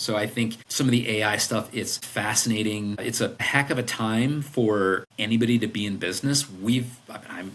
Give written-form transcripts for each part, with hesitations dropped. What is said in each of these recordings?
So I think some of the AI stuff, it's fascinating. It's a heck of a time for anybody to be in business.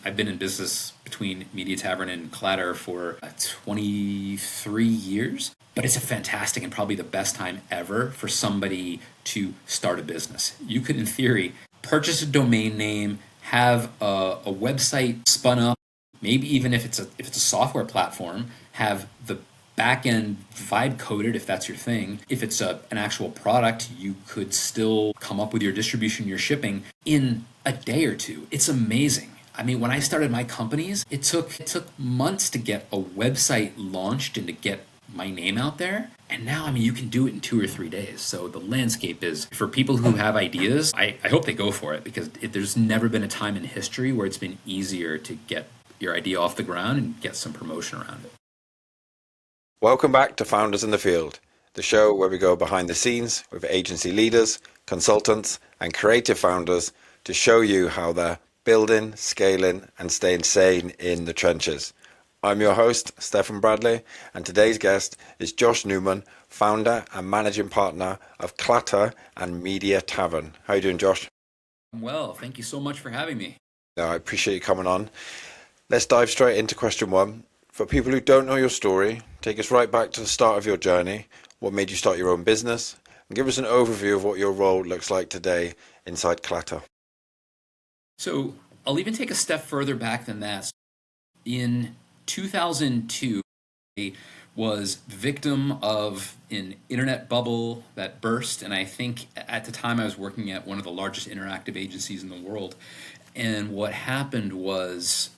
I've been in business between Media Tavern and Clatter for 23 years. But it's a fantastic and probably the best time ever for somebody to start a business. You could, in theory, purchase a domain name, have a website spun up, maybe even if it's a software platform, have the back end vibe coded if that's your thing. If it's an actual product, you could still come up with your distribution, your shipping in a day or two. It's amazing. I mean, when I started my companies, it took months to get a website launched and to get my name out there. And now, I mean, you can do it in 2 or 3 days. So the landscape is, for people who have ideas, I hope they go for it, because there's never been a time in history where it's been easier to get your idea off the ground and get some promotion around it. Welcome back to Founders in the Field, the show where we go behind the scenes with agency leaders, consultants, and creative founders to show you how they're building, scaling, and staying sane in the trenches. I'm your host, Stephen Bradley, and today's guest is Josh Newman, founder and managing partner of Clatter and Media Tavern. How are you doing, Josh? Well, thank you so much for having me. No, I appreciate you coming on. Let's dive straight into question one. For people who don't know your story, take us right back to the start of your journey. What made you start your own business? And give us an overview of what your role looks like today inside Clatter. So I'll even take a step further back than that. In 2002, I was victim of an internet bubble that burst, and I think at the time I was working at one of the largest interactive agencies in the world. And what happened was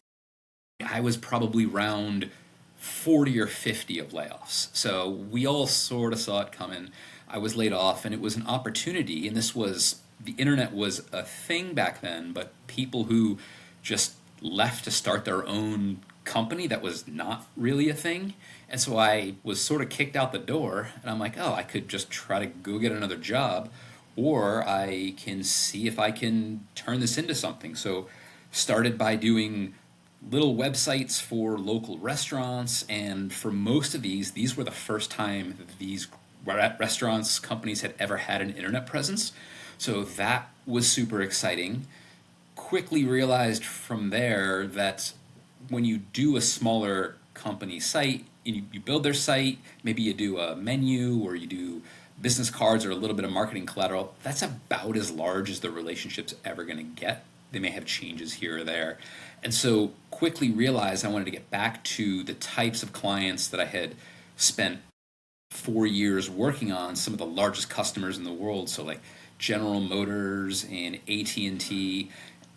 I was probably round 40 or 50 of layoffs. So we all sort of saw it coming. I was laid off, and it was an opportunity, and the internet was a thing back then, but people who just left to start their own company, that was not really a thing. And so I was sort of kicked out the door, and I'm like, I could just try to go get another job, or I can see if I can turn this into something. So started by doing little websites for local restaurants, and for most of these were the first time these restaurants, companies had ever had an internet presence. So that was super exciting. Quickly realized from there that when you do a smaller company site, you build their site, maybe you do a menu or you do business cards or a little bit of marketing collateral, that's about as large as the relationship's ever going to get. They may have changes here or there. And so quickly realized I wanted to get back to the types of clients that I had spent 4 years working on, some of the largest customers in the world, so like General Motors and AT&T,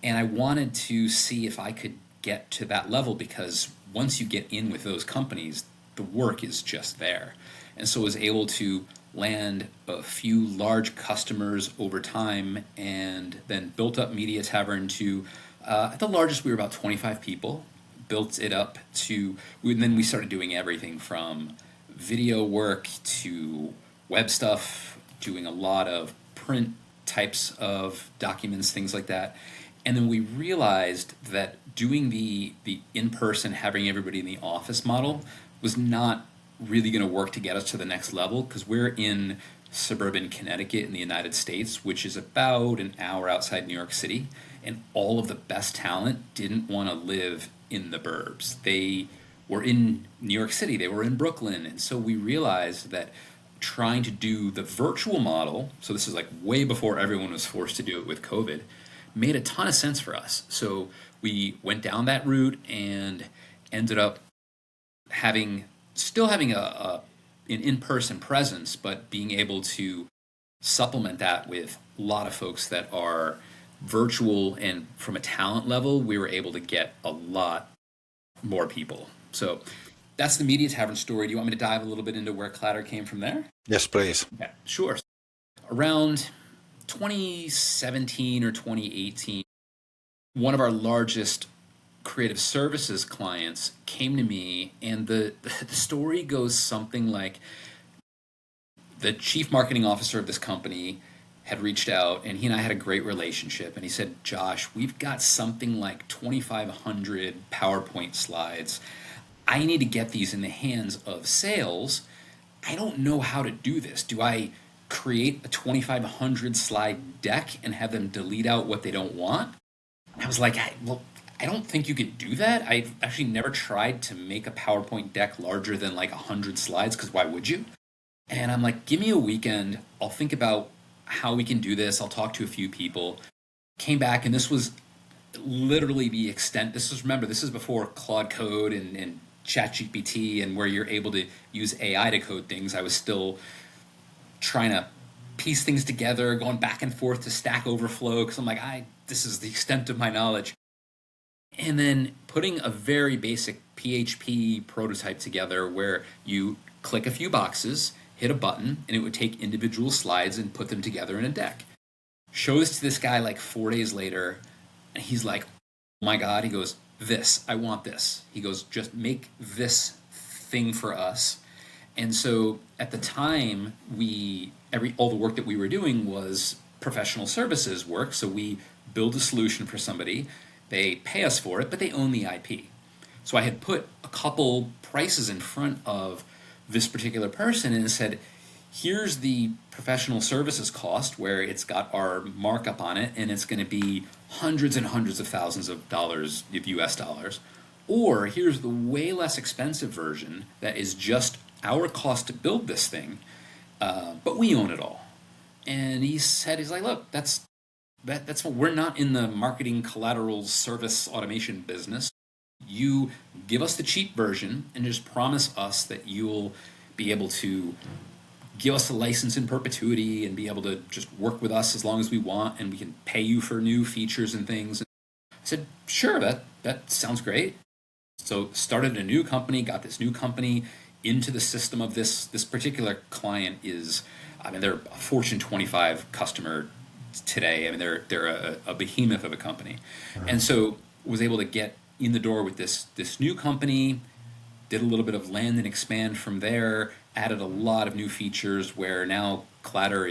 and I wanted to see if I could get to that level, because once you get in with those companies, the work is just there. And so I was able to land a few large customers over time, and then built up Media Tavern to, at the largest we were about 25 people, built it up to, then we started doing everything from video work to web stuff, doing a lot of print types of documents, things like that. And then we realized that doing the in-person, having everybody in the office model was not really going to work to get us to the next level, because we're in suburban Connecticut in the United States, which is about an hour outside New York City, and all of the best talent didn't want to live in the burbs. They were in New York City, they were in Brooklyn, and so we realized that trying to do the virtual model, so this is like way before everyone was forced to do it with COVID, made a ton of sense for us. So we went down that route and ended up still having an in-person presence, but being able to supplement that with a lot of folks that are virtual, and from a talent level, we were able to get a lot more people. So that's the Media Tavern story. Do you want me to dive a little bit into where Clatter came from there? Yes, please. Yeah, sure. Around 2017 or 2018, one of our largest creative services clients came to me, and the story goes something like, the chief marketing officer of this company had reached out, and he and I had a great relationship, and he said, Josh, we've got something like 2,500 PowerPoint slides. I need to get these in the hands of sales, I don't know how to do this. Do I create a 2,500 slide deck and have them delete out what they don't want? I was like, well, I don't think you could do that. I've actually never tried to make a PowerPoint deck larger than like 100 slides, because why would you? And I'm like, give me a weekend. I'll think about how we can do this. I'll talk to a few people. Came back, and this was literally the extent. Remember, this is before Claude Code and ChatGPT, and where you're able to use AI to code things. I was still trying to piece things together, going back and forth to Stack Overflow, because I'm like, this is the extent of my knowledge. And then putting a very basic PHP prototype together where you click a few boxes, hit a button, and it would take individual slides and put them together in a deck. Show this to this guy like 4 days later, and he's like, oh my God, he goes, I want this. He goes, just make this thing for us. And so at the time, all the work that we were doing was professional services work. So we build a solution for somebody, they pay us for it, but they own the IP. So I had put a couple prices in front of this particular person and said, here's the professional services cost, where it's got our markup on it, and it's going to be hundreds and hundreds of thousands of dollars, US dollars. Or here's the way less expensive version that is just our cost to build this thing, but we own it all. And he's like, look, that's what we're not in the marketing collateral service automation business. You give us the cheap version and just promise us that you'll be able to give us a license in perpetuity and be able to just work with us as long as we want, and we can pay you for new features and things. I said, sure, that sounds great. So started a new company, got this new company into the system of this particular client. They're a Fortune 25 customer today. They're a behemoth of a company. Uh-huh. And so was able to get in the door with this new company, did a little bit of land and expand from there, added a lot of new features where now Clatter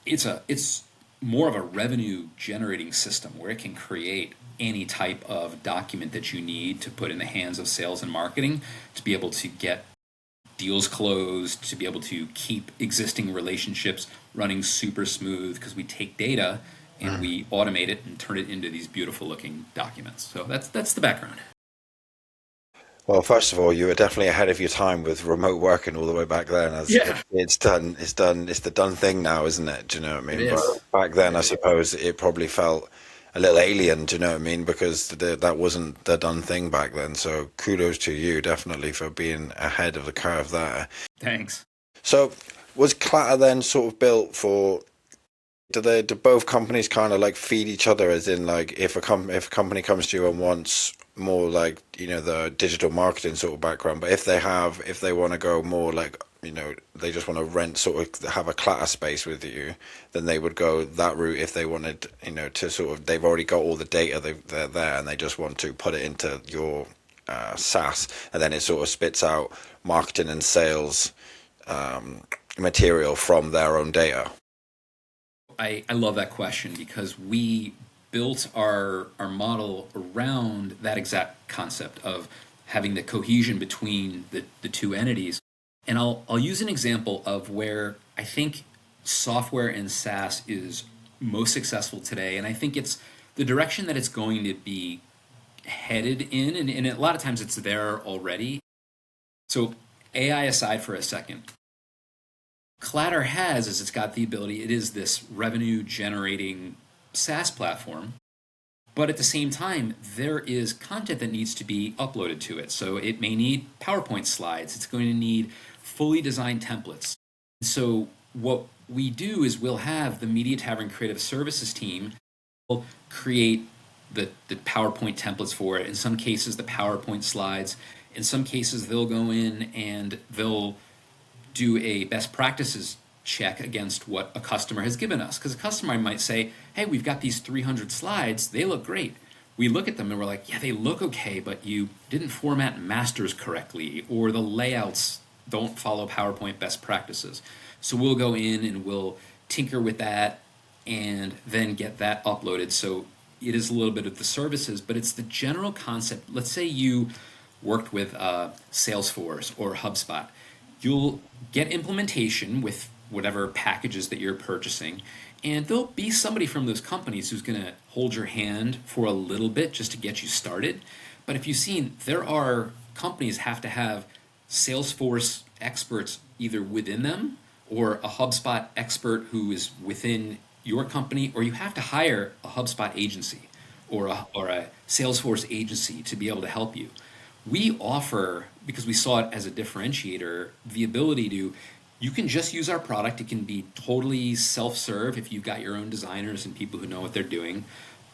it's more of a revenue generating system where it can create any type of document that you need to put in the hands of sales and marketing to be able to get deals closed, to be able to keep existing relationships running super smooth, because we take data and we automate it and turn it into these beautiful looking documents. So that's the background. Well, first of all, you were definitely ahead of your time with remote working all the way back then. It's the done thing now, isn't it? Do you know what I mean? But back then, I suppose it probably felt a little alien, do you know what I mean? Because that wasn't the done thing back then. So kudos to you, definitely, for being ahead of the curve there. Thanks. So was Clatter then sort of built for, do both companies kind of like feed each other, as in like if a company comes to you and wants more like, the digital marketing sort of background, but if they want to go more like, they just want to rent, sort of have a Clatter space with you, then they would go that route. If they wanted, to sort of, they've already got all the data, they're there, and they just want to put it into your SaaS, and then it sort of spits out marketing and sales material from their own data. I love that question, because we built our model around that exact concept of having the cohesion between the two entities. And I'll use an example of where I think software and SaaS is most successful today, and I think it's the direction that it's going to be headed in, and a lot of times it's there already. So AI aside for a second, Clatter it's got the ability, it is this revenue generating SaaS platform, but at the same time, there is content that needs to be uploaded to it. So it may need PowerPoint slides. It's going to need fully designed templates. So what we do is we'll have the Media Tavern Creative Services team will create the PowerPoint templates for it. In some cases, the PowerPoint slides. In some cases, they'll go in and they'll do a best practices check against what a customer has given us. Because a customer might say, hey, we've got these 300 slides. They look great. We look at them and we're like, yeah, they look okay, but you didn't format masters correctly, or the layouts don't follow PowerPoint best practices. So we'll go in and we'll tinker with that and then get that uploaded. So it is a little bit of the services, but it's the general concept. Let's say you worked with Salesforce or HubSpot. you'll get implementation with whatever packages that you're purchasing, and there'll be somebody from those companies who's going to hold your hand for a little bit just to get you started. But if you've seen, there are companies have to have Salesforce experts either within them or a HubSpot expert who is within your company, or you have to hire a HubSpot agency or a Salesforce agency to be able to help you. We offer, because we saw it as a differentiator, the ability to, you can just use our product. It can be totally self-serve if you've got your own designers and people who know what they're doing.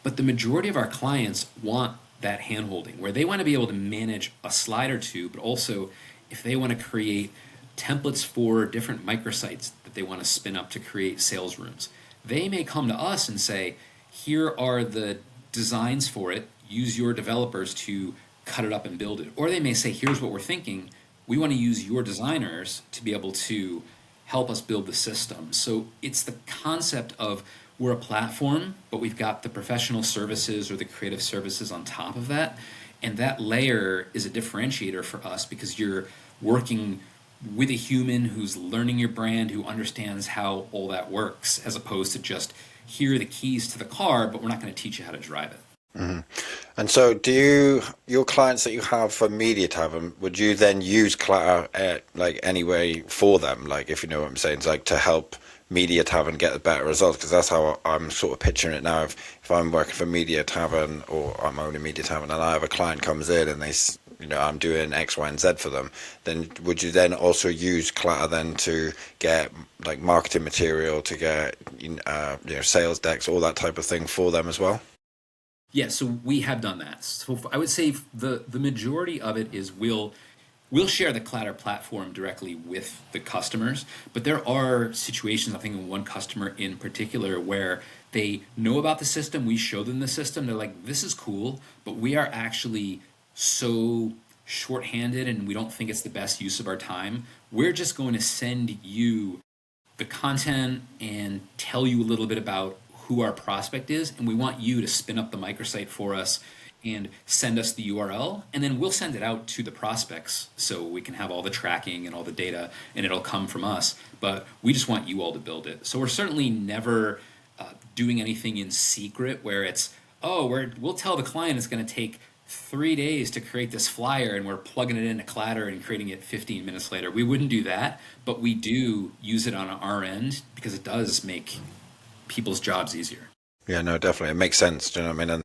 But the majority of our clients want that handholding, where they want to be able to manage a slide or two, but also if they want to create templates for different microsites that they want to spin up to create sales rooms, they may come to us and say, here are the designs for it, use your developers to cut it up and build it. Or they may say, here's what we're thinking, we want to use your designers to be able to help us build the system. So it's the concept of, we're a platform, but we've got the professional services or the creative services on top of that. And that layer is a differentiator for us because you're working with a human who's learning your brand, who understands how all that works, as opposed to just, here are the keys to the car, but we're not going to teach you how to drive it. Mm-hmm. And so your clients that you have for Media Tavern, would you then use Clatter like anyway for them? Like, if you know what I'm saying, it's like to help Media Tavern get a better result, because that's how I'm sort of picturing it now. If I'm working for Media Tavern, or I'm owning Media Tavern, and I have a client comes in and they, I'm doing X, Y, and Z for them, then would you then also use Clatter then to get like marketing material, to get sales decks, all that type of thing for them as well? Yeah, so we have done that. So I would say the majority of it is we'll share the Clatter platform directly with the customers, but there are situations, I think in one customer in particular, where they know about the system, we show them the system, they're like, this is cool, but we are actually so shorthanded and we don't think it's the best use of our time. We're just going to send you the content and tell you a little bit about who our prospect is, and we want you to spin up the microsite for us and send us the URL, and then we'll send it out to the prospects so we can have all the tracking and all the data, and it'll come from us. But we just want you all to build it. So we're certainly never doing anything in secret where it's, we'll tell the client it's going to take 3 days to create this flyer and we're plugging it into Clatter and creating it 15 minutes later. We wouldn't do that, but we do use it on our end because it does make people's jobs easier. Yeah, no, definitely. It makes sense. Do you know what I mean?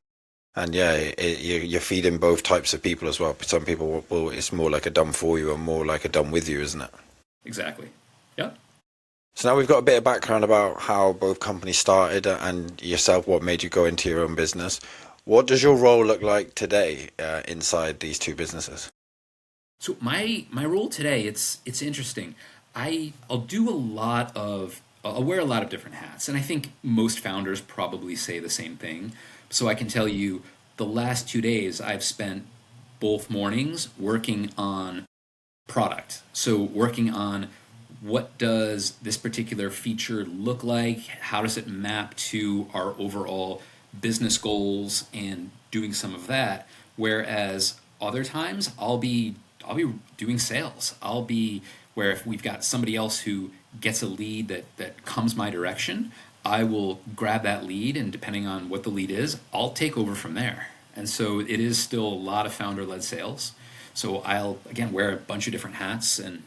And yeah, you're feeding both types of people as well. Some people will, it's more like a done for you and more like a done with you, isn't it? Exactly. Yeah. So now we've got a bit of background about how both companies started and yourself, what made you go into your own business. What does your role look like today inside these two businesses? So my role today, it's interesting. I'll do I'll wear a lot of different hats, and I think most founders probably say the same thing. So I can tell you, the last 2 days I've spent both mornings working on product. So working on, what does this particular feature look like? How does it map to our overall business goals, and doing some of that. Whereas other times I'll be doing sales. I'll be where if we've got somebody else who gets a lead that comes my direction, I will grab that lead, and depending on what the lead is, I'll take over from there. And so it is still a lot of founder-led sales. So I'll, again, wear a bunch of different hats. And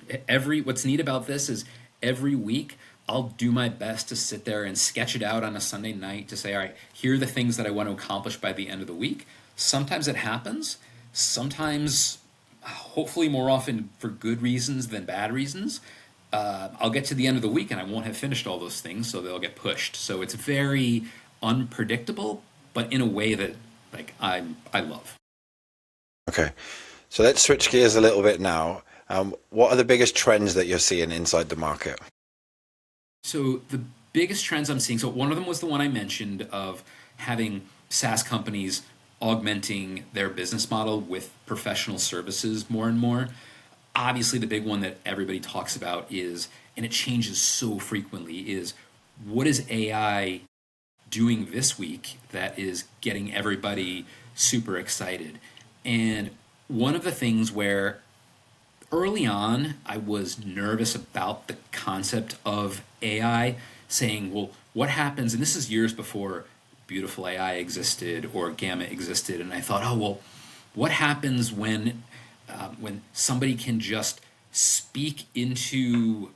what's neat about this is every week I'll do my best to sit there and sketch it out on a Sunday night to say, all right, here are the things that I want to accomplish by the end of the week. Sometimes it happens. Sometimes, hopefully more often for good reasons than bad reasons, I'll get to the end of the week and I won't have finished all those things, so they'll get pushed. So it's very unpredictable, but in a way that I love. Okay, so let's switch gears a little bit now. What are the biggest trends that you're seeing inside the market? So the biggest trends I'm seeing, so one of them was the one I mentioned of having SaaS companies augmenting their business model with professional services more and more. Obviously, the big one that everybody talks about is, and it changes so frequently, is what is AI doing this week that is getting everybody super excited? And one of the things where early on, I was nervous about the concept of AI, saying, well, what happens? And this is years before Beautiful AI existed or Gamma existed. And I thought, oh, well, what happens when somebody can just speak into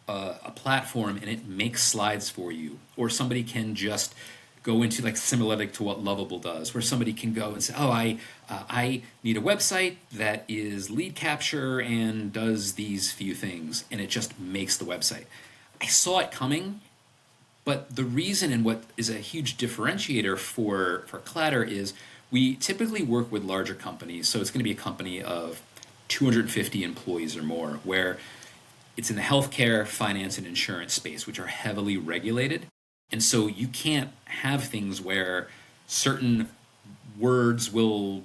a platform and it makes slides for you, or somebody can just go into, like, similar to what Lovable does, where somebody can go and say, "Oh, I need a website that is lead capture and does these few things," and it just makes the website. I saw it coming, but the reason and what is a huge differentiator for Clatter is we typically work with larger companies, so it's going to be a company of 250 employees or more, where it's in the healthcare, finance, and insurance space, which are heavily regulated. And so you can't have things where certain words will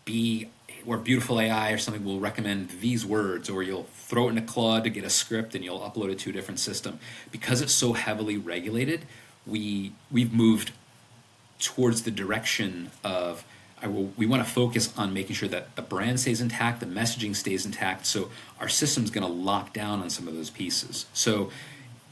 be, or Beautiful AI or something will recommend these words, or you'll throw it in a Claude to get a script and you'll upload it to a different system. Because it's so heavily regulated, we've moved towards the direction of we want to focus on making sure that the brand stays intact, the messaging stays intact. So our system's going to lock down on some of those pieces. So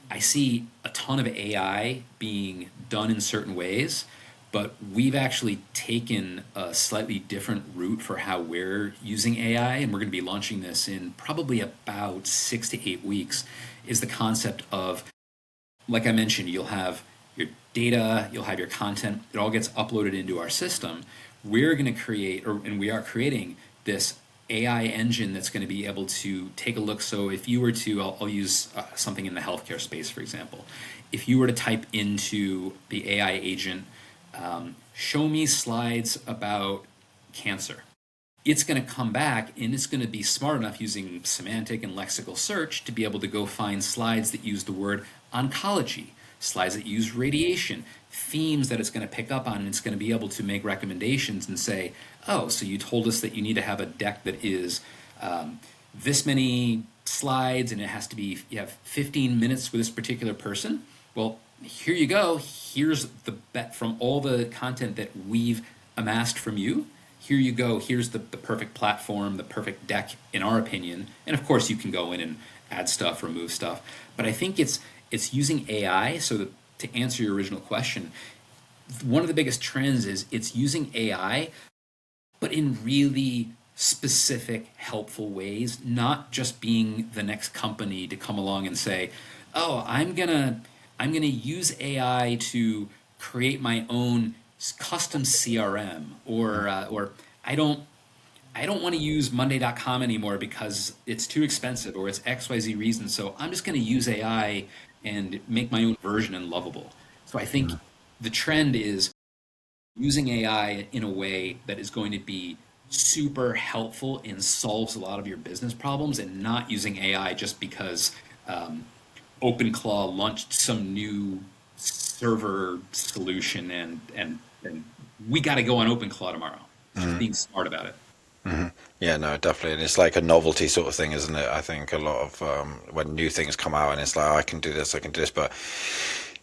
I see a ton of AI being done in certain ways, but we've actually taken a slightly different route for how we're using AI, and we're going to be launching this in probably about 6 to 8 weeks, is the concept of, like I mentioned, you'll have your data, you'll have your content, it all gets uploaded into our system. We're going to create, and we are creating, this AI engine that's going to be able to take a look. So if you were to, I'll use something in the healthcare space, for example. If you were to type into the AI agent, show me slides about cancer, it's going to come back and it's going to be smart enough using semantic and lexical search to be able to go find slides that use the word oncology, slides that use radiation, themes that it's going to pick up on, and it's going to be able to make recommendations and say, oh, so you told us that you need to have a deck that is this many slides and it has to be, you have 15 minutes with this particular person. Well, here you go. Here's the bet from all the content that we've amassed from you. Here you go. Here's the perfect platform, the perfect deck, in our opinion. And of course, you can go in and add stuff, remove stuff. But I think it's using AI. So that, to answer your original question, one of the biggest trends is it's using AI, but in really specific, helpful ways, not just being the next company to come along and say, oh, I'm gonna use AI to create my own custom CRM, or I don't want to use Monday.com anymore because it's too expensive or it's XYZ reason. So I'm just going to use AI and make my own version in Lovable. So I think the trend is using AI in a way that is going to be super helpful and solves a lot of your business problems, and not using AI just because OpenClaw launched some new server solution and we got to go on OpenClaw tomorrow. Just being smart about it. Yeah, no, definitely. And it's like a novelty sort of thing, isn't it? I think a lot of when new things come out and it's like, oh, I can do this, but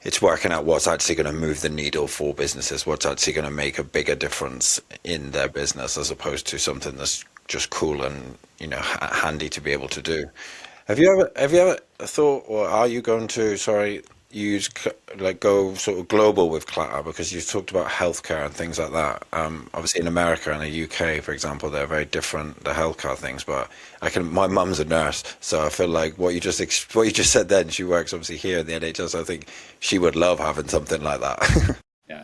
it's working out what's actually going to move the needle for businesses, what's actually going to make a bigger difference in their business, as opposed to something that's just cool and, handy to be able to do. Have you ever thought, or are you going to, go sort of global with Clatter? Because you've talked about healthcare and things like that. Obviously in America and the UK, for example, they're very different, the healthcare things. But my mum's a nurse, so I feel like what you just said then, she works obviously here in the NHS. I think she would love having something like that. Yeah.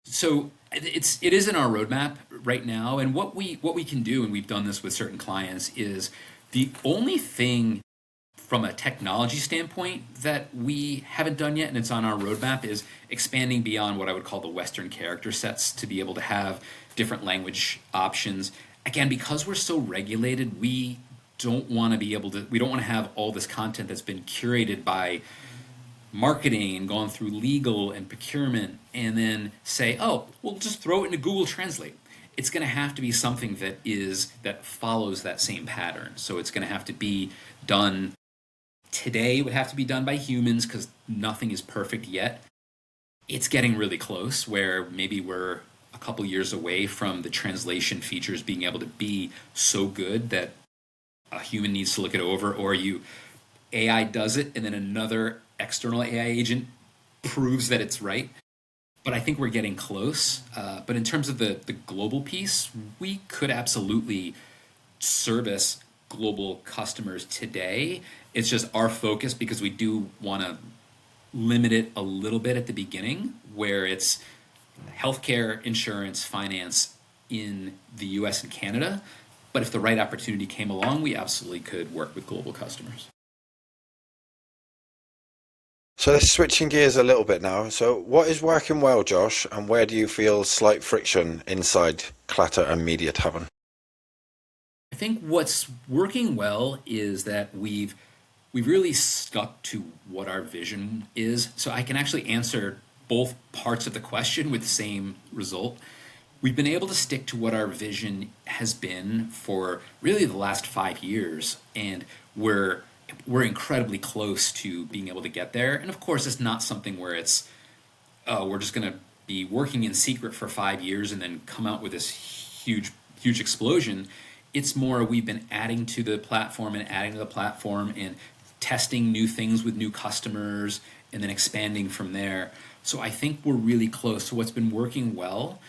So it is in our roadmap right now, and what we can do, and we've done this with certain clients, is the only thing from a technology standpoint that we haven't done yet, and it's on our roadmap, is expanding beyond what I would call the Western character sets to be able to have different language options. Again, because we're so regulated, we don't want to have all this content that's been curated by marketing and gone through legal and procurement and then say, oh, we'll just throw it into Google Translate. It's going to have to be something that follows that same pattern. So it's going to have to be done today. It would have to be done by humans because nothing is perfect yet. It's getting really close, where maybe we're a couple years away from the translation features being able to be so good that a human needs to look it over, or AI does it and then another external AI agent proves that it's right. But I think we're getting close. But in terms of the global piece, we could absolutely service global customers today. It's just our focus, because we do want to limit it a little bit at the beginning, where it's healthcare, insurance, finance in the US and Canada. But if the right opportunity came along, we absolutely could work with global customers. So let's switching gears a little bit now. So what is working well, Josh, and where do you feel slight friction inside Clatter and Media Tavern? I think what's working well is that we've really stuck to what our vision is. So I can actually answer both parts of the question with the same result. We've been able to stick to what our vision has been for really the last 5 years, and we're incredibly close to being able to get there. And of course, it's not something where it's we're just going to be working in secret for 5 years and then come out with this huge explosion. It's more, we've been adding to the platform and testing new things with new customers and then expanding from there. So I think we're really close. So what's been working well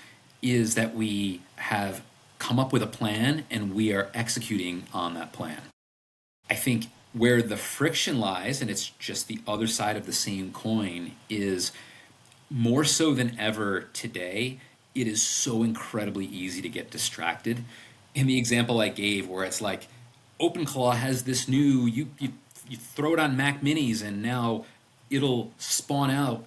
is that we have come up with a plan and we are executing on that plan. I think where the friction lies, and it's just the other side of the same coin, is more so than ever today, it is so incredibly easy to get distracted. In the example I gave, where it's like OpenClaw has this new, you throw it on Mac Minis and now it'll spawn out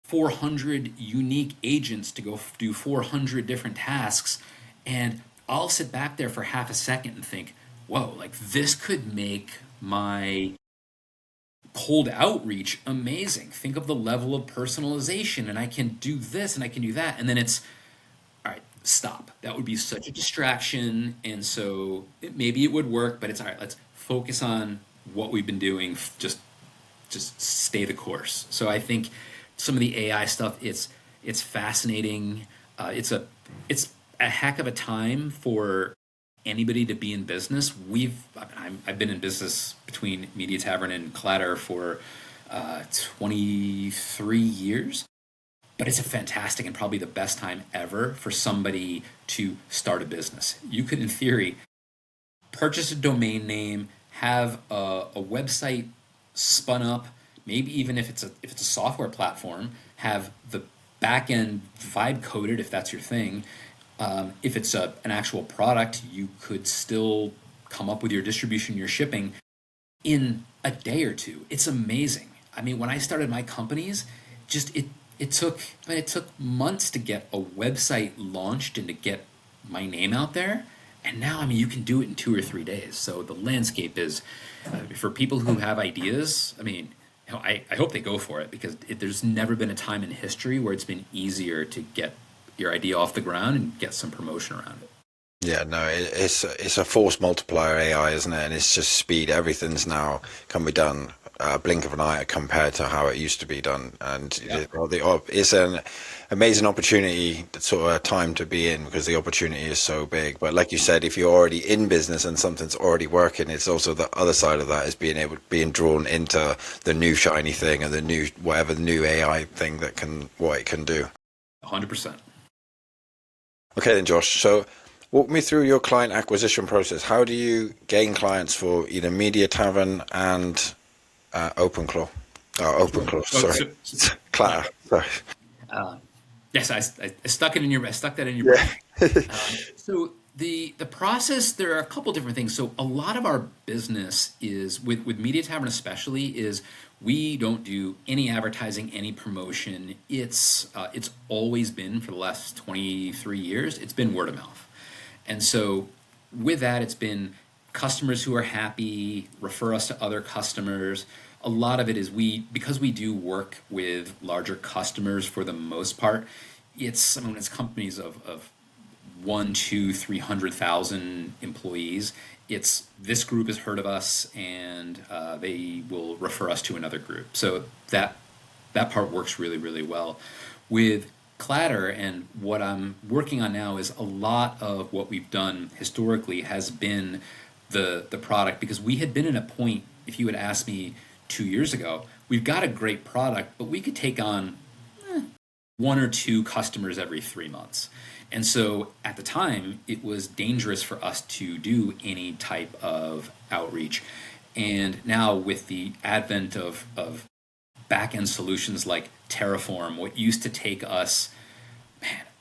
400 unique agents to go do 400 different tasks. And I'll sit back there for half a second and think, whoa, like this could make my cold outreach amazing. Think of the level of personalization, and I can do this and I can do that. And then it's, all right, stop. That would be such a distraction. And so maybe it would work, but it's all right, let's focus on what we've been doing. Just stay the course. So I think some of the AI stuff, it's fascinating. It's a heck of a time for anybody to be in business. I've been in business between Media Tavern and Clatter for 23 years, but it's a fantastic and probably the best time ever for somebody to start a business. You could, in theory, purchase a domain name, have a website spun up, maybe even if it's a software platform, have the back end vibe coded if that's your thing. If it's an actual product, you could still come up with your distribution, your shipping in a day or two. It's amazing. I mean, when I started my companies, it took months to get a website launched and to get my name out there. And now, I mean, you can do it in 2 or 3 days. So the landscape is, for people who have ideas, I mean, I hope they go for it, because there's never been a time in history where it's been easier to get your idea off the ground and get some promotion around it. Yeah, no, it's a force multiplier AI, isn't it? And it's just speed. Everything's now can be done blink of an eye compared to how it used to be done. And it's an amazing opportunity, sort of time to be in, because the opportunity is so big. But like you said, if you're already in business and something's already working, it's also the other side of that is being drawn into the new shiny thing and the new AI thing what it can do. 100%. Okay then, Josh. So walk me through your client acquisition process. How do you gain clients for either Media Tavern and OpenClaw? Sorry. Clatter. Sorry. Yes, I stuck that in your brain. So the process, there are a couple different things. So a lot of our business is with Media Tavern especially is we don't do any advertising, any promotion. It's always been, for the last 23 years, it's been word of mouth. And so with that, it's been customers who are happy, refer us to other customers. A lot of it is because we do work with larger customers for the most part, it's companies of 1, 2, 300,000 employees. It's this group has heard of us and they will refer us to another group. So that part works really, really well. With Clatter, and what I'm working on now is a lot of what we've done historically has been the product, because we had been in a point, if you had asked me 2 years ago, we've got a great product, but we could take on one or two customers every 3 months. And so at the time, it was dangerous for us to do any type of outreach. And now with the advent of back-end solutions like Terraform, what used to take us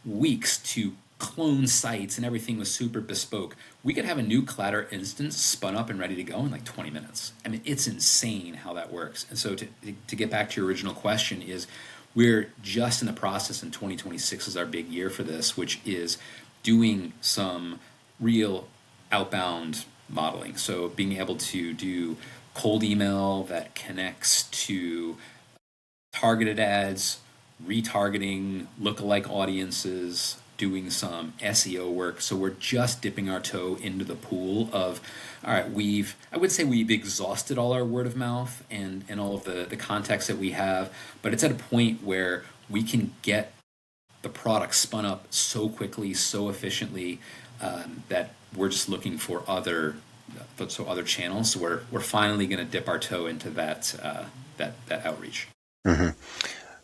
weeks to clone sites and everything was super bespoke, we could have a new Clatter instance spun up and ready to go in like 20 minutes. I mean, it's insane how that works. And so to get back to your original question is, we're just in the process, and 2026 is our big year for this, which is doing some real outbound modeling. So being able to do cold email that connects to targeted ads, retargeting lookalike audiences, doing some SEO work. So we're just dipping our toe into the pool of, all right, I would say we've exhausted all our word of mouth and all of the contacts that we have, but it's at a point where we can get the product spun up so quickly, so efficiently, that we're just looking for other channels. So we're finally going to dip our toe into that outreach. Mm-hmm.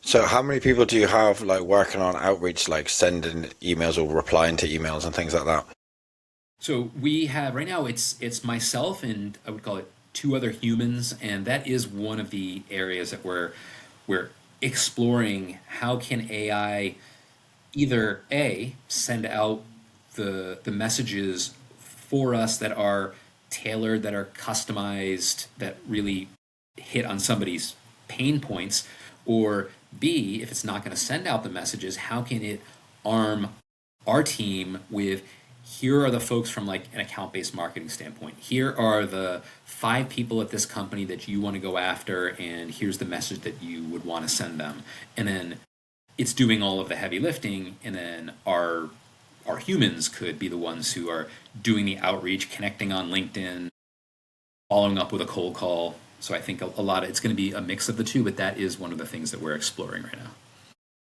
So how many people do you have like working on outreach, like sending emails or replying to emails and things like that? So we have right now, it's myself and I would call it two other humans, and that is one of the areas that we're exploring. How can AI either send out the messages for us that are tailored, that are customized, that really hit on somebody's pain points, or B, if it's not going to send out the messages, how can it arm our team with, here are the folks from like an account-based marketing standpoint. Here are the 5 people at this company that you want to go after, and here's the message that you would want to send them. And then it's doing all of the heavy lifting, and then our humans could be the ones who are doing the outreach, connecting on LinkedIn, following up with a cold call. So I think a lot of it's going to be a mix of the two, but that is one of the things that we're exploring right now.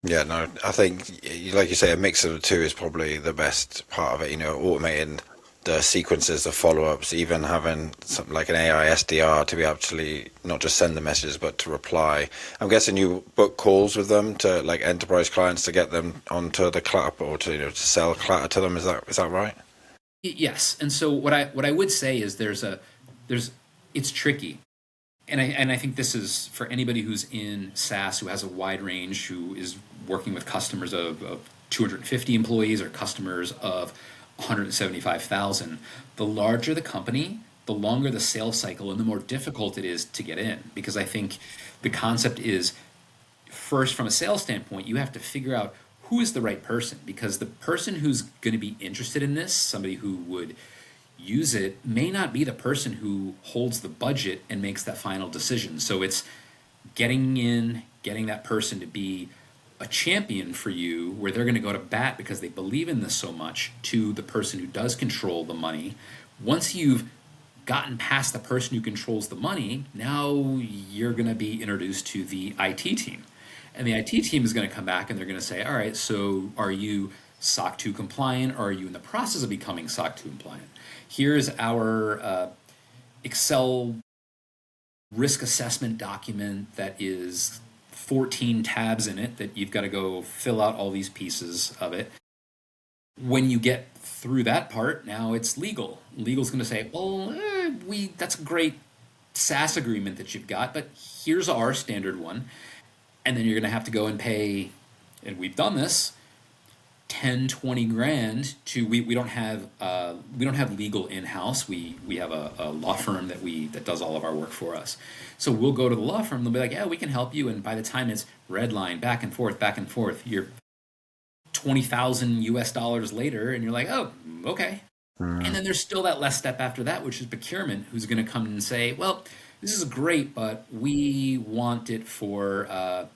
Yeah, no, I think, like you say, a mix of the two is probably the best part of it. Automating the sequences, the follow-ups, even having something like an AI SDR to be actually not just send the messages, but to reply. I'm guessing you book calls with them to like enterprise clients to get them onto the Clatter or to sell Clatter to them. Is that right? Yes. And so what I would say is it's tricky. And I think this is for anybody who's in SaaS, who has a wide range, who is working with customers of 250 employees or customers of 175,000. The larger the company, the longer the sales cycle and the more difficult it is to get in. Because I think the concept is, first, from a sales standpoint, you have to figure out who is the right person. Because the person who's going to be interested in this, somebody who would use it, may not be the person who holds the budget and makes that final decision. So it's getting that person to be a champion for you, where they're going to go to bat because they believe in this so much, to the person who does control the money. Once you've gotten past the person who controls the money, now you're going to be introduced to the IT team. And the IT team is going to come back and they're going to say, all right, so are you SOC 2 compliant, or are you in the process of becoming SOC 2 compliant? Here's our Excel risk assessment document that is 14 tabs in it that you've got to go fill out all these pieces of it. When you get through that part, now it's legal. Legal's going to say, well, that's a great SaaS agreement that you've got, but here's our standard one. And then you're going to have to go and pay, and we've done this, 10, 20 grand to, we don't have legal in-house. We have a law firm that does all of our work for us. So we'll go to the law firm, they'll be like, yeah, we can help you. And by the time it's red line, back and forth, you're $20,000 later, and you're like, oh, okay. And then there's still that last step after that, which is procurement, who's going to come and say, well, this is great, but we want it for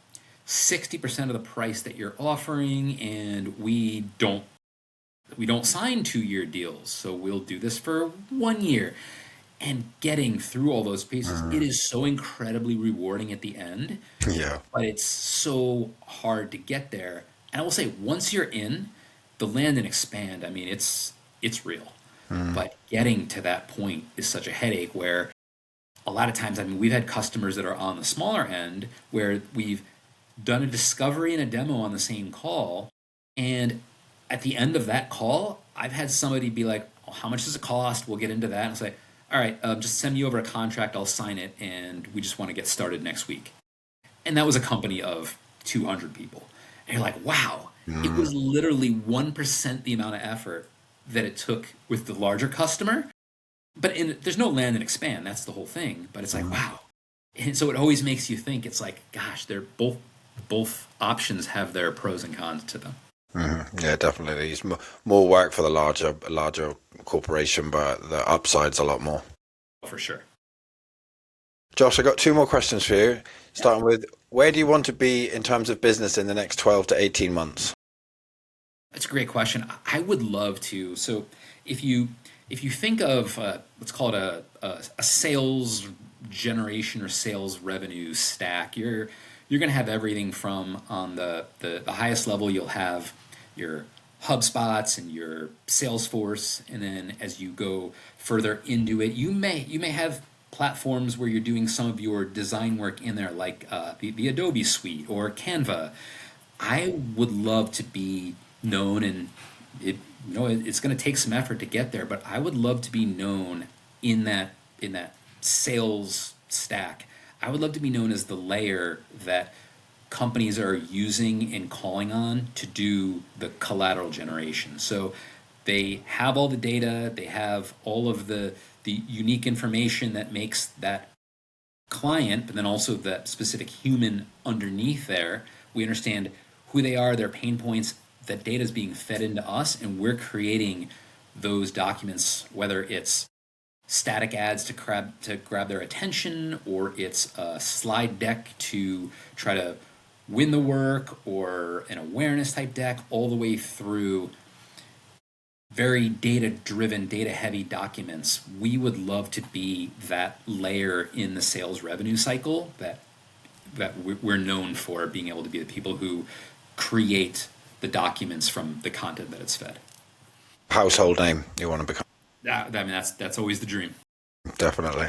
60% of the price that you're offering, and we don't sign 2-year deals, so we'll do this for 1 year. And getting through all those pieces, it is so incredibly rewarding at the end. Yeah. But it's so hard to get there. And I will say, once you're in, the land and expand, I mean, it's real. But getting to that point is such a headache where a lot of times, I mean, we've had customers that are on the smaller end where we've done a discovery and a demo on the same call. And at the end of that call, I've had somebody be like, oh, how much does it cost? We'll get into that. And I'll say, all right, just send me over a contract. I'll sign it. And we just want to get started next week. And that was a company of 200 people. And you're like, wow, it was literally 1% the amount of effort that it took with the larger customer. But there's no land and expand. That's the whole thing. But it's like, wow. And so it always makes you think, it's like, gosh, they're both options have their pros and cons to them. Yeah, definitely. It's more work for the larger corporation, but the upside's a lot more. For sure. Josh, I got two more questions for you. Starting with, where do you want to be in terms of business in the next 12 to 18 months? That's a great question. I would love to. So if you think of let's call it a sales generation or sales revenue stack, you're going to have everything from on the highest level. You'll have your HubSpots and your Salesforce, and then as you go further into it, you may have platforms where you're doing some of your design work in there, like the Adobe Suite or Canva. I would love to be known, and it's going to take some effort to get there, but I would love to be known in that sales stack. I would love to be known as the layer that companies are using and calling on to do the collateral generation. So they have all the data, they have all of the unique information that makes that client, but then also that specific human underneath there. We understand who they are, their pain points. That data is being fed into us, and we're creating those documents, whether it's static ads to grab their attention, or it's a slide deck to try to win the work, or an awareness type deck, all the way through very data-driven, data-heavy documents. We would love to be that layer in the sales revenue cycle that we're known for, being able to be the people who create the documents from the content that it's fed. Household name you want to become. I mean, that's always the dream. Definitely.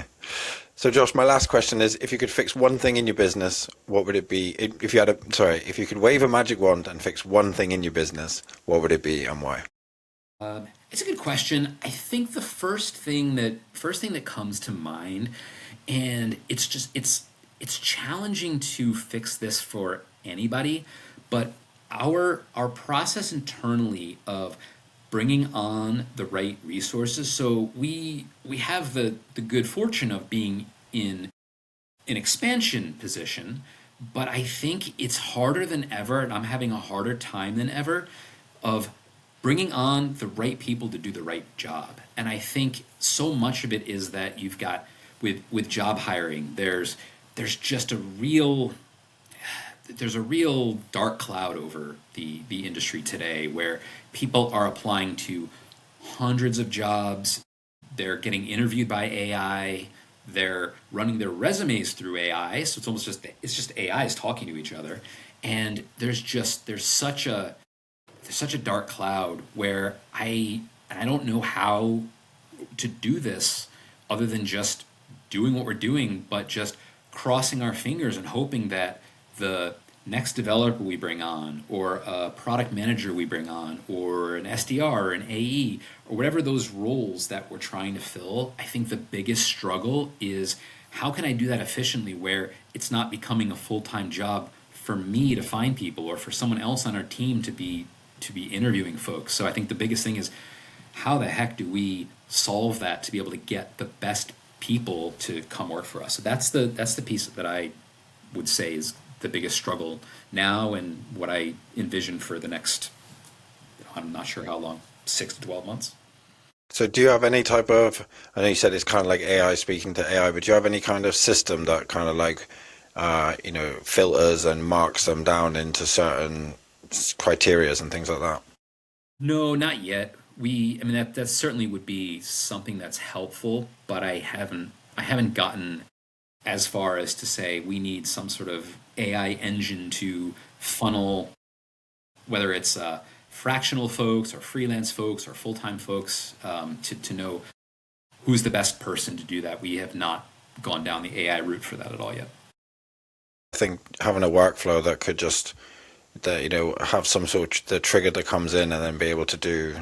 So Josh, my last question is, if you could fix one thing in your business, what would it be? If you could wave a magic wand and fix one thing in your business, what would it be and why? It's a good question. I think the first thing that comes to mind, and it's challenging to fix this for anybody, but our process internally of bringing on the right resources. So we have the good fortune of being in an expansion position, but I think it's harder than ever, and I'm having a harder time than ever of bringing on the right people to do the right job. And I think so much of it is that you've got with job hiring, there's just a real dark cloud over the industry today, where people are applying to hundreds of jobs. They're getting interviewed by AI. They're running their resumes through AI. So it's almost just AIs talking to each other. And there's such a dark cloud where I don't know how to do this other than just doing what we're doing, but just crossing our fingers and hoping that the next developer we bring on, or a product manager we bring on, or an SDR or an AE, or whatever those roles that we're trying to fill, I think the biggest struggle is, how can I do that efficiently where it's not becoming a full-time job for me to find people, or for someone else on our team to be interviewing folks. So I think the biggest thing is, how the heck do we solve that to be able to get the best people to come work for us? So that's the piece that I would say is the biggest struggle now, and what I envision for the next, I'm not sure how long, 6 to 12 months. So do you have any type of, I know you said it's kind of like AI speaking to AI, but do you have any kind of system that kind of like, filters and marks them down into certain criterias and things like that? No, not yet. That certainly would be something that's helpful, but I haven't gotten as far as to say we need some sort of AI engine to funnel, whether it's fractional folks or freelance folks or full-time folks to know who's the best person to do that. We have not gone down the AI route for that at all yet. I think having a workflow that could just, that, you know, have some sort of the trigger that comes in and then be able to do,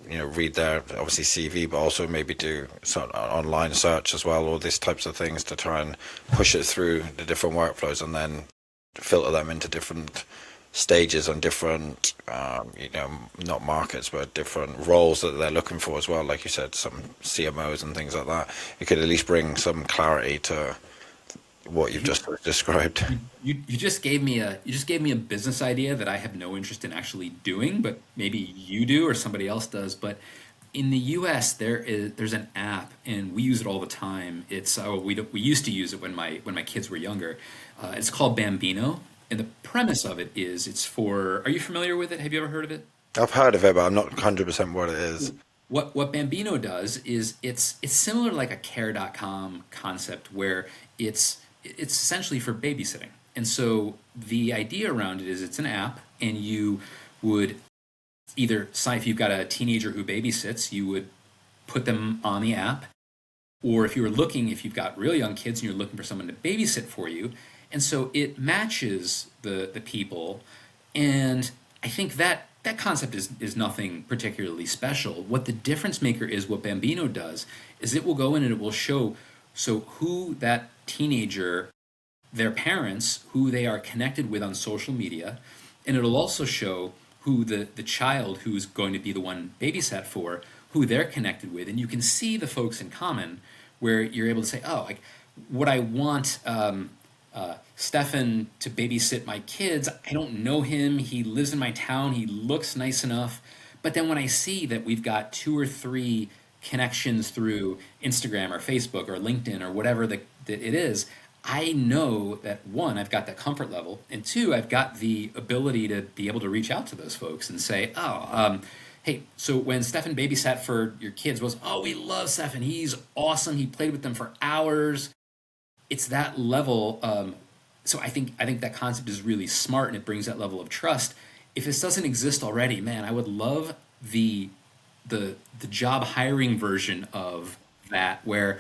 you know, read their obviously CV, but also maybe do some online search as well, all these types of things to try and push it through the different workflows and then filter them into different stages and different, you know, not markets, but different roles that they're looking for as well. Like you said, some CMOs and things like that. It could at least bring some clarity to what you've just described. You just gave me a business idea that I have no interest in actually doing, but maybe you do or somebody else does. But in the U.S., there's an app, and we use it all the time. It's we used to use it when my kids were younger. It's called Bambino, and the premise of it is it's for. Are you familiar with it? Have you ever heard of it? I've heard of it, but I'm not 100% what it is. What Bambino does is it's similar to like a care.com concept where it's essentially for babysitting. And so the idea around it is it's an app, and you would either sign, if you've got a teenager who babysits, you would put them on the app. Or if you've got really young kids and you're looking for someone to babysit for you. And so it matches the people. And I think that concept is nothing particularly special. What the difference maker is, what Bambino does, is it will go in and it will show who that teenager, their parents, who they are connected with on social media, and it'll also show who the child who's going to be the one babysat for, who they're connected with, and you can see the folks in common where you're able to say, oh, like, would I want Stefan to babysit my kids? I don't know him. He lives in my town. He looks nice enough. But then when I see that we've got 2 or 3 connections through Instagram or Facebook or LinkedIn or whatever that it is, I know that 1, I've got that comfort level, and 2, I've got the ability to be able to reach out to those folks and say, hey, so when Stefan babysat for your kids we love Stefan. He's awesome. He played with them for hours. It's that level. So I think that concept is really smart, and it brings that level of trust. If this doesn't exist already, man, I would love the job hiring version of that, where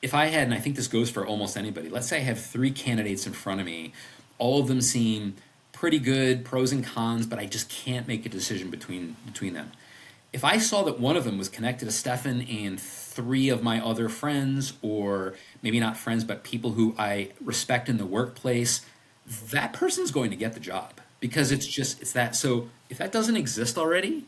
if I had, and I think this goes for almost anybody, let's say I have 3 candidates in front of me, all of them seem pretty good, pros and cons, but I just can't make a decision between them. If I saw that one of them was connected to Stefan and 3 of my other friends, or maybe not friends, but people who I respect in the workplace, that person's going to get the job, because it's that. So if that doesn't exist already,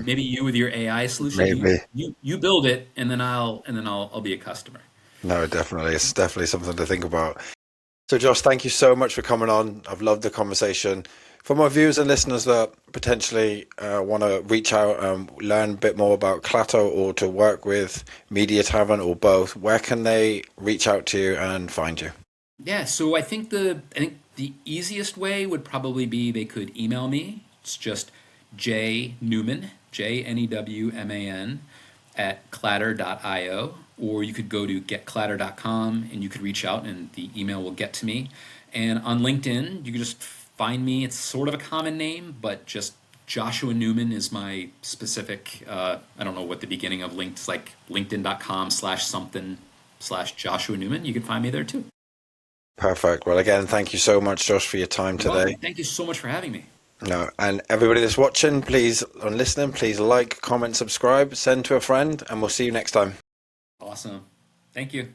maybe you with your AI solution, you build it, and then I'll be a customer. No, definitely. It's definitely something to think about. So Josh, thank you so much for coming on. I've loved the conversation. For my viewers and listeners that potentially want to reach out and learn a bit more about Clatter or to work with Media Tavern or both, where can they reach out to you and find you? Yeah, so I think the easiest way would probably be they could email me. It's just jnewman, JNEWMAN, at clatter.io, or you could go to getclatter.com and you could reach out and the email will get to me. And on LinkedIn, you can just find me. It's sort of a common name, but just Joshua Newman is my specific, I don't know what the beginning of links, like linkedin.com/something/Joshua Newman. You can find me there too. Perfect. Well, again, thank you so much, Josh, for your time today. Well, thank you so much for having me. No, and everybody that's watching, please, and listening, please like, comment, subscribe, send to a friend, and we'll see you next time. Awesome. Thank you.